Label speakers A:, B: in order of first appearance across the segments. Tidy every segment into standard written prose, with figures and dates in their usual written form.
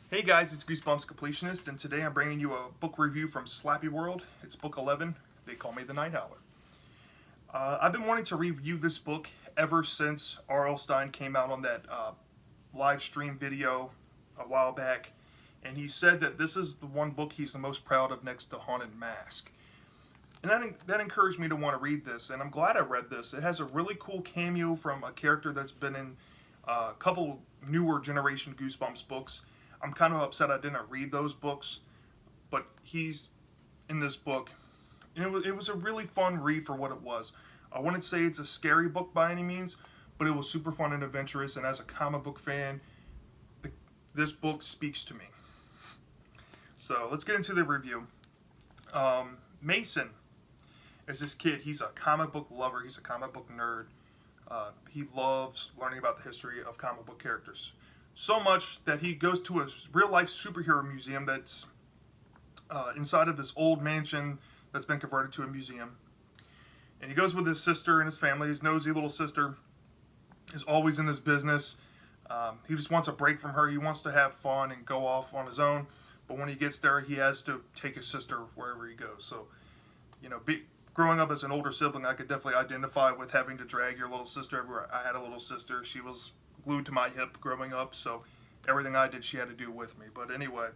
A: Hey guys, it's Goosebumps Completionist, and today I'm bringing you a book review from Slappyworld. It's book 11. They call me the Night Howler. I've been wanting to review this book ever since R.L. Stine came out on that live stream video a while back, and he said that this is the one book he's the most proud of next to Haunted Mask. And that encouraged me to want to read this, and I'm glad I read this. It has a really cool cameo from a character that's been in a couple newer generation Goosebumps books. I'm kind of upset I didn't read those books, but he's in this book. And it was a really fun read for what it was. I wouldn't say it's a scary book by any means, but it was super fun and adventurous, and as a comic book fan, this book speaks to me. So let's get into the review. Mason is this kid. He's a comic book lover. He's a comic book nerd. He loves learning about the history of comic book characters. So much that he goes to a real-life superhero museum that's inside of this old mansion that's been converted to a museum. And he goes with his sister and his family. His nosy little sister is always in his business. He just wants a break from her. He wants to have fun and go off on his own. But when he gets there, he has to take his sister wherever he goes. So, you know, growing up as an older sibling, I could definitely identify with having to drag your little sister everywhere. I had a little sister. She was glued to my hip growing up, so everything I did she had to do with me. But anyway,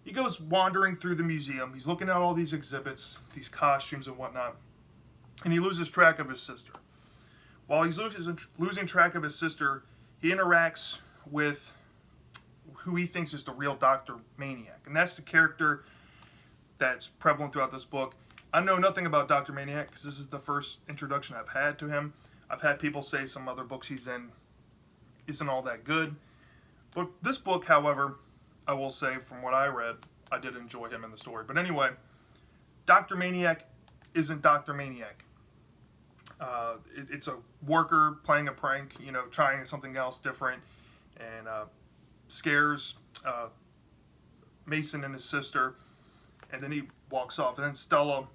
A: he goes wandering through the museum. He's looking at all these exhibits, these costumes and whatnot, and he loses track of his sister. While he's losing track of his sister, he interacts with who he thinks is the real Dr. Maniac, and that's the character that's prevalent throughout this book. I know nothing about Dr. Maniac because this is the first introduction I've had to him. I've had people say some other books he's in isn't all that good. But this book, however, I will say from what I read, I did enjoy him in the story. But anyway, Dr. Maniac isn't Dr. Maniac. It's a worker playing a prank, you know, trying something else different, and scares Mason and his sister, and then he walks off. And then Stella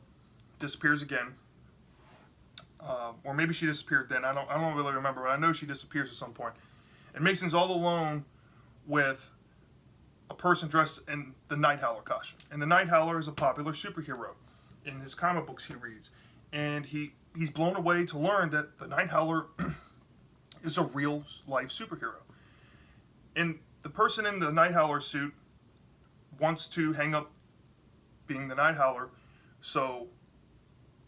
A: disappears again. Or maybe she disappeared then. I don't really remember, but I know she disappears at some point. And Mason's all alone with a person dressed in the Night Howler costume. And the Night Howler is a popular superhero in his comic books he reads. And he's blown away to learn that the Night Howler is a real life superhero. And the person in the Night Howler suit wants to hang up being the Night Howler, so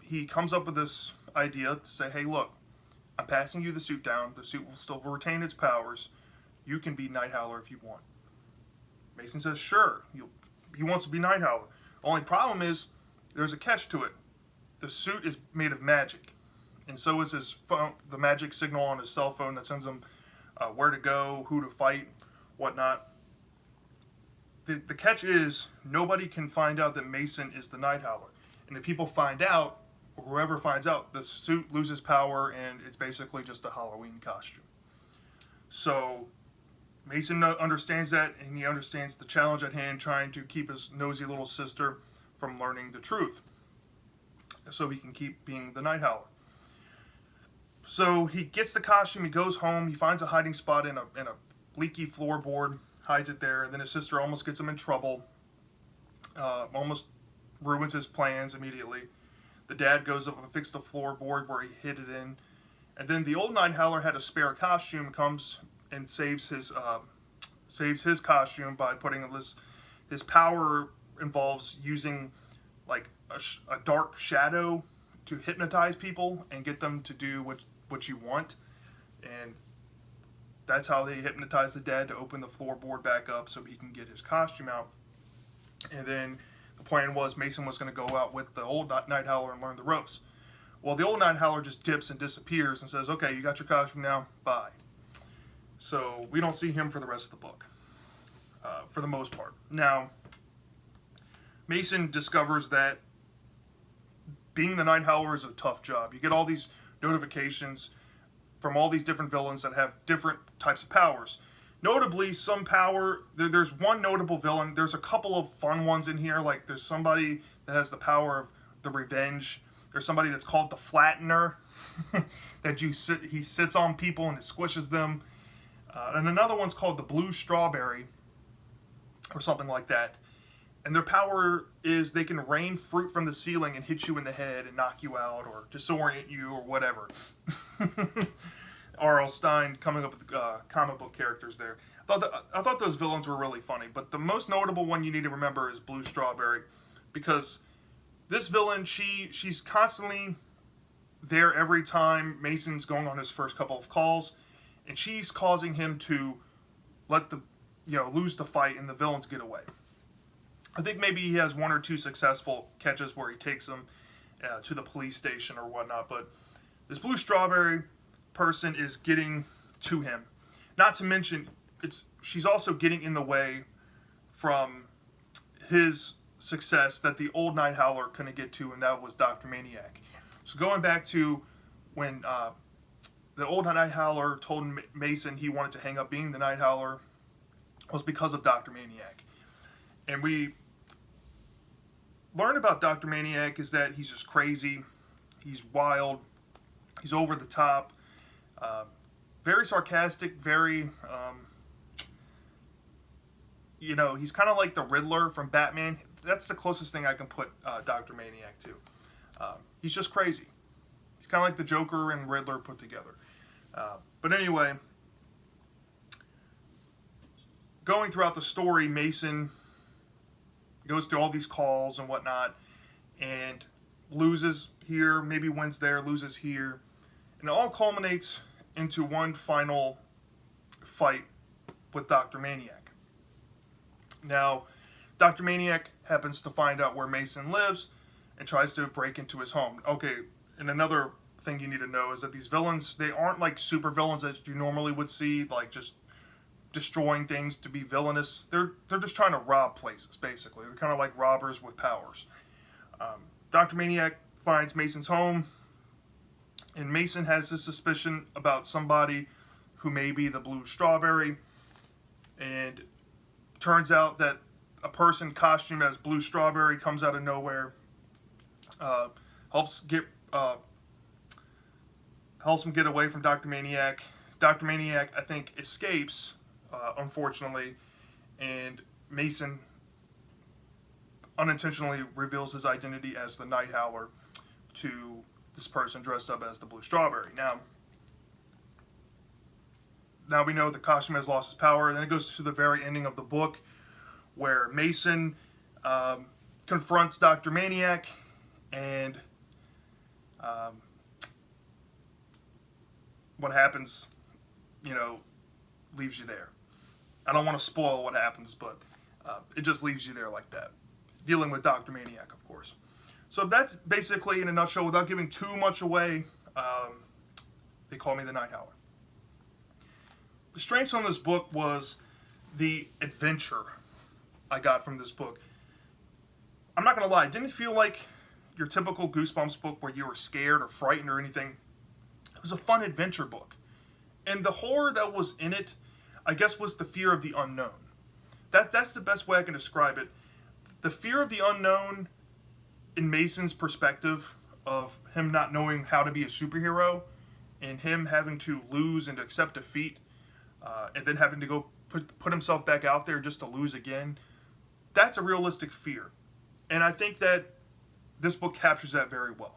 A: he comes up with this idea to say, hey, look, I'm passing you the suit down. The suit will still retain its powers. You can be Night Howler if you want. Mason says, sure. He wants to be Night Howler. Only problem is, there's a catch to it. The suit is made of magic. And so is his phone, the magic signal on his cell phone that sends him where to go, who to fight, whatnot. The catch is, nobody can find out that Mason is the Night Howler. And if people find out, whoever finds out, the suit loses power and it's basically just a Halloween costume. So Mason understands that, and he understands the challenge at hand, trying to keep his nosy little sister from learning the truth so he can keep being the Night Howler. So he gets the costume, he goes home, he finds a hiding spot in a leaky floorboard, hides it there, and then his sister almost gets him in trouble, almost ruins his plans immediately. The dad goes up and fixes the floorboard where he hid it in. And then the old Night Howler had a spare costume, comes and saves his costume by putting this. His power involves using like a dark shadow to hypnotize people and get them to do what you want. And that's how they hypnotize the dad to open the floorboard back up so he can get his costume out. And then the plan was Mason was going to go out with the old Night Howler and learn the ropes. Well, the old Night Howler just dips and disappears and says, okay, you got your costume now, bye. So we don't see him for the rest of the book, for the most part. Now, Mason discovers that being the Night Howler is a tough job. You get all these notifications from all these different villains that have different types of powers. Notably, some power, there's one notable villain. There's a couple of fun ones in here. Like there's somebody that has the power of the revenge. There's somebody that's called the Flattener. He sits on people and it squishes them. And another one's called the Blue Strawberry. or something like that. And their power is they can rain fruit from the ceiling and hit you in the head and knock you out or disorient you or whatever. R.L. Stine coming up with comic book characters there. I thought those villains were really funny, but the most notable one you need to remember is Blue Strawberry, because this villain, she's constantly there every time Mason's going on his first couple of calls, and she's causing him to lose the fight and the villains get away. I think maybe he has one or two successful catches where he takes them to the police station or whatnot, but this Blue Strawberry person is getting to him. Not to mention, she's also getting in the way from his success that the old Night Howler couldn't get to, and that was Dr. Maniac. So going back to when the old Night Howler told Mason he wanted to hang up being the Night Howler was because of Dr. Maniac. And we learn about Dr. Maniac is that he's just crazy, he's wild, he's over the top, very sarcastic, very, he's kind of like the Riddler from Batman. That's the closest thing I can put Dr. Maniac to. He's just crazy. He's kind of like the Joker and Riddler put together. But anyway, going throughout the story, Mason goes through all these calls and whatnot, and loses here, maybe wins there, loses here, and it all culminates into one final fight with Dr. Maniac. Now, Dr. Maniac happens to find out where Mason lives and tries to break into his home. Okay, and another thing you need to know is that these villains, they aren't like super villains that you normally would see, like just destroying things to be villainous. They're just trying to rob places, basically. They're kind of like robbers with powers. Dr. Maniac finds Mason's home, and Mason has this suspicion about somebody who may be the Blue Strawberry, and turns out that a person costumed as Blue Strawberry comes out of nowhere, helps him get away from Dr. Maniac. Dr. Maniac, I think, escapes, unfortunately, and Mason unintentionally reveals his identity as the Night Howler to this person dressed up as the Blue Strawberry. Now we know the costume has lost its power, and then it goes to the very ending of the book where Mason confronts Dr. Maniac, and what happens, leaves you there. I don't want to spoil what happens, but it just leaves you there like that. Dealing with Dr. Maniac, of course. So that's basically, in a nutshell, without giving too much away, They Call Me the Night Howler. The strengths on this book was the adventure I got from this book. I'm not going to lie, it didn't feel like your typical Goosebumps book where you were scared or frightened or anything. It was a fun adventure book. And the horror that was in it, I guess, was the fear of the unknown. That's the best way I can describe it. The fear of the unknown in Mason's perspective of him not knowing how to be a superhero and him having to lose and accept defeat and then having to go put himself back out there just to lose again. That's a realistic fear. And I think that this book captures that very well.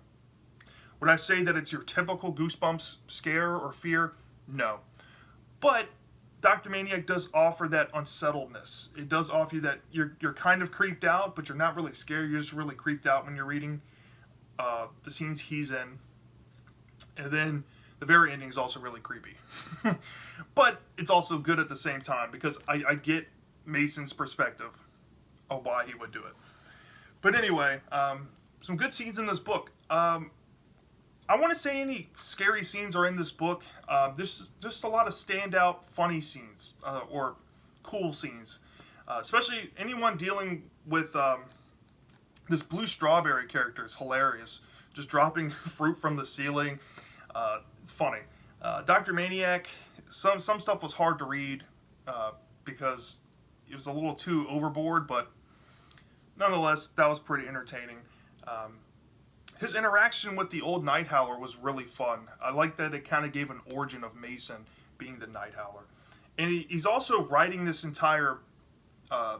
A: Would I say that it's your typical Goosebumps scare or fear? No. But Dr. Maniac does offer that unsettledness. It does offer you that you're kind of creeped out, but you're not really scared. You're just really creeped out when you're reading the scenes he's in. And then the very ending is also really creepy. But it's also good at the same time because I get Mason's perspective of why he would do it. But anyway, some good scenes in this book. I want to say any scary scenes are in this book. There's just a lot of standout funny scenes or cool scenes. Especially anyone dealing with this Blue Strawberry character is hilarious. Just dropping fruit from the ceiling. It's funny. Dr. Maniac, some stuff was hard to read because it was a little too overboard, but nonetheless, that was pretty entertaining. His interaction with the old Night Howler was really fun. I like that it kind of gave an origin of Mason being the Night Howler. And he's also writing this entire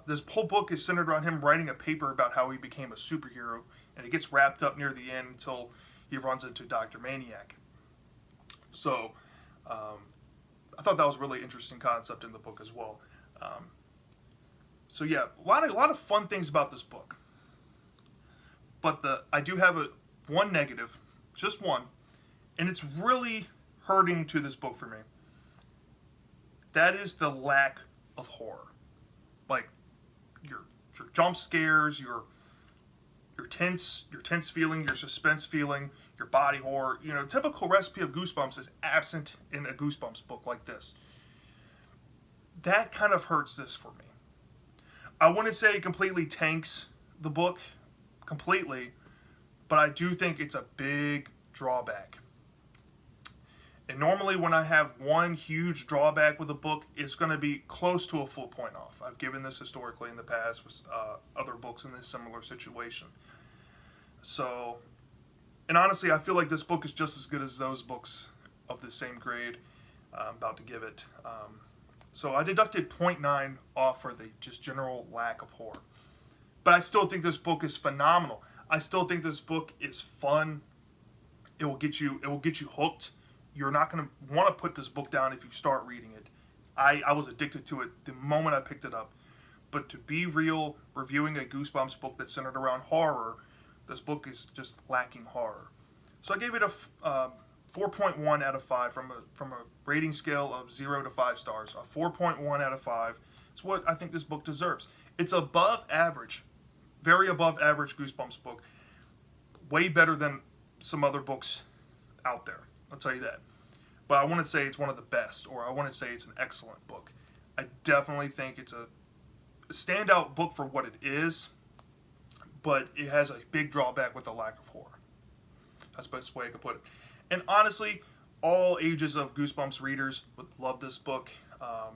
A: This whole book is centered around him writing a paper about how he became a superhero, and it gets wrapped up near the end until he runs into Dr. Maniac. So, I thought that was a really interesting concept in the book as well. So yeah, a lot of fun things about this book. But I do have one negative, just one, and it's really hurting to this book for me. That is the lack of horror. Like your jump scares, your tense feeling, your suspense feeling, your body horror. You know, typical recipe of Goosebumps is absent in a Goosebumps book like this. That kind of hurts this for me. I wouldn't say it completely tanks the book completely, but I do think it's a big drawback. And normally when I have one huge drawback with a book, it's going to be close to a full point off. I've given this historically in the past with other books in this similar situation. So, and honestly, I feel like this book is just as good as those books of the same grade I'm about to give it. So I deducted 0.9 off for the just general lack of horror. But I still think this book is phenomenal. I still think this book is fun. It will get you hooked. You're not going to want to put this book down if you start reading it. I was addicted to it the moment I picked it up. But to be real, reviewing a Goosebumps book that's centered around horror, this book is just lacking horror. So I gave it a 4.1 out of 5 from a rating scale of 0 to 5 stars. A 4.1 out of 5 is what I think this book deserves. It's above average, very above average Goosebumps book. Way better than some other books out there, I'll tell you that. But I want to say it's one of the best, or I want to say it's an excellent book. I definitely think it's a standout book for what it is, but it has a big drawback with the lack of horror. That's the best way I could put it. And honestly, all ages of Goosebumps readers would love this book. I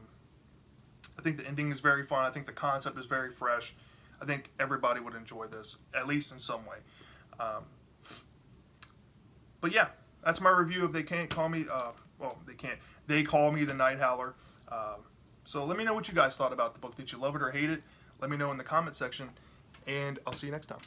A: think the ending is very fun. I think the concept is very fresh. I think everybody would enjoy this, at least in some way. But yeah, that's my review of They Can't Call Me, They Call Me the Night Howler. So let me know what you guys thought about the book. Did you love it or hate it? Let me know in the comment section, and I'll see you next time.